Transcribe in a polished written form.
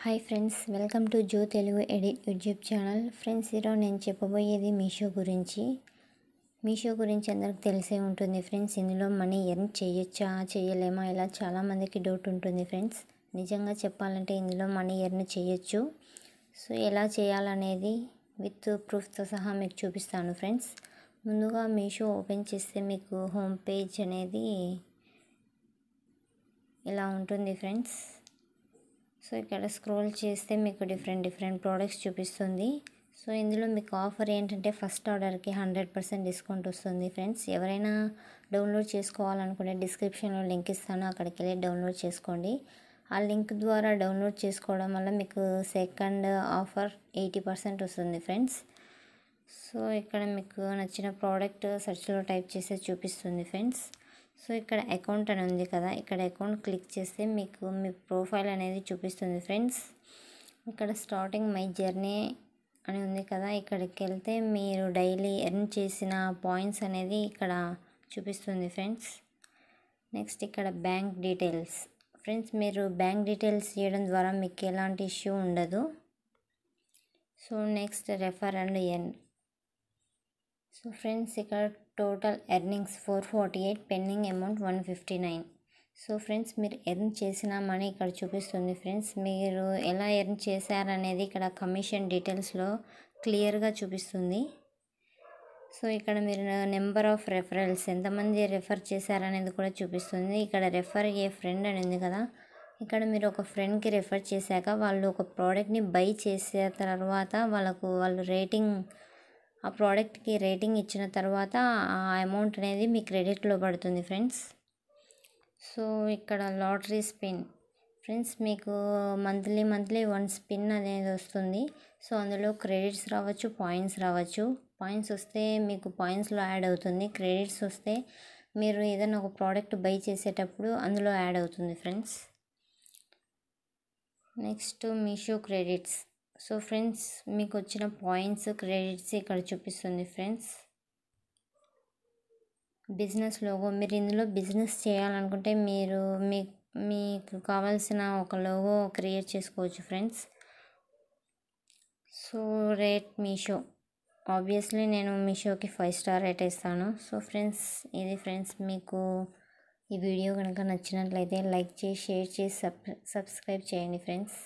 Hi friends, welcome to Jo Telugu edit YouTube channel. Friends, ఈరోజు నేను చెప్పబోయేది మీషో గురించి. మీషో గురించి అందరికి తెలిసే ఉంటుంది ఫ్రెండ్స్. ఇందులో మనీ ఎర్న్ చేయొచ్చా చేయలేమా ఇలా చాలామందికి డౌట్ ఉంటుంది ఫ్రెండ్స్. నిజంగా చెప్పాలంటే ఇందులో మనీ ఎర్న్ చేయొచ్చు. సో ఎలా చేయాలనేది విత్ ప్రూఫ్తో సహా మీకు చూపిస్తాను ఫ్రెండ్స్. ముందుగా మీషో ఓపెన్ చేస్తే మీకు హోమ్ పేజ్ అనేది ఇలా ఉంటుంది ఫ్రెండ్స్. సో ఇక్కడ స్క్రోల్ చేస్తే మీకు డిఫరెంట్ ప్రోడక్ట్స్ చూపిస్తుంది. సో ఇందులో మీకు ఆఫర్ ఏంటంటే ఫస్ట్ ఆర్డర్కి 100% డిస్కౌంట్ వస్తుంది ఫ్రెండ్స్. ఎవరైనా డౌన్లోడ్ చేసుకోవాలనుకుంటే డిస్క్రిప్షన్లో లింక్ ఇస్తాను, అక్కడికి వెళ్ళి డౌన్లోడ్ చేసుకోండి. ఆ లింక్ ద్వారా డౌన్లోడ్ చేసుకోవడం వల్ల మీకు సెకండ్ ఆఫర్ 80% వస్తుంది ఫ్రెండ్స్. సో ఇక్కడ మీకు నచ్చిన ప్రోడక్ట్ సెర్చ్లో టైప్ చేస్తే చూపిస్తుంది ఫ్రెండ్స్. సో ఇక్కడ అకౌంట్ అని ఉంది కదా, ఇక్కడ అకౌంట్ క్లిక్ చేస్తే మీకు మీ ప్రొఫైల్ అనేది చూపిస్తుంది ఫ్రెండ్స్. ఇక్కడ స్టార్టింగ్ మై జర్నీ అని ఉంది కదా, ఇక్కడికి వెళ్తే మీరు డైలీ ఎర్న్ చేసిన పాయింట్స్ అనేది ఇక్కడ చూపిస్తుంది ఫ్రెండ్స్. నెక్స్ట్ ఇక్కడ బ్యాంక్ డీటెయిల్స్ ఫ్రెండ్స్. మీరు బ్యాంక్ డీటెయిల్స్ ఇవ్వడం ద్వారా మీకు ఎలాంటి ఇష్యూ ఉండదు. So next refer and earn. So friends ఇక్కడ total earnings 448, pending amount 159. So friends మీరు ఎర్న్ చేసిన మనీ ఇక్కడ చూపిస్తుంది ఫ్రెండ్స్. మీరు ఎలా ఎర్న్ చేశారనేది ఇక్కడ కమిషన్ డీటెయిల్స్లో క్లియర్గా చూపిస్తుంది. సో ఇక్కడ మీరు నెంబర్ ఆఫ్ రెఫరల్స్ ఎంతమంది రెఫర్ చేశారనేది కూడా చూపిస్తుంది. ఇక్కడ రెఫర్ ఏ ఫ్రెండ్ అని ఉంది కదా, ఇక్కడ మీరు ఒక ఫ్రెండ్కి రెఫర్ చేశాక వాళ్ళు ఒక ప్రోడక్ట్ని బై చేసే తర్వాత వాళ్ళు రేటింగ్, ఆ ప్రోడక్ట్కి రేటింగ్ ఇచ్చిన తర్వాత ఆ అమౌంట్ అనేది మీ క్రెడిట్లో పడుతుంది ఫ్రెండ్స్. సో ఇక్కడ లాటరీ స్పిన్ ఫ్రెండ్స్, మీకు మంత్లీ 1 స్పిన్ అనేది వస్తుంది. సో అందులో క్రెడిట్స్ రావచ్చు, పాయింట్స్ రావచ్చు. పాయింట్స్ వస్తే మీకు పాయింట్స్లో యాడ్ అవుతుంది, క్రెడిట్స్ వస్తే మీరు ఏదైనా ఒక ప్రోడక్ట్ బై చేసేటప్పుడు అందులో యాడ్ అవుతుంది friends. Next Meesho credits. So friends మీకు వచ్చిన పాయింట్స్, క్రెడిట్స్ ఇక్కడ చూపిస్తుంది ఫ్రెండ్స్. బిజినెస్ లోగో, మీరు ఇందులో బిజినెస్ చేయాలనుకుంటే మీరు మీకు కావాల్సిన ఒక లోగో క్రియేట్ చేసుకోవచ్చు friends. So rate Meesho, obviously నేను మీషోకి 5 స్టార్ రేట్ ఇస్తాను. సో ఫ్రెండ్స్ ఇది ఫ్రెండ్స్, మీకు ఈ వీడియో కనుక నచ్చినట్లయితే లైక్ చేసి, షేర్ చేసి, సబ్స్క్రైబ్ చేయండి ఫ్రెండ్స్.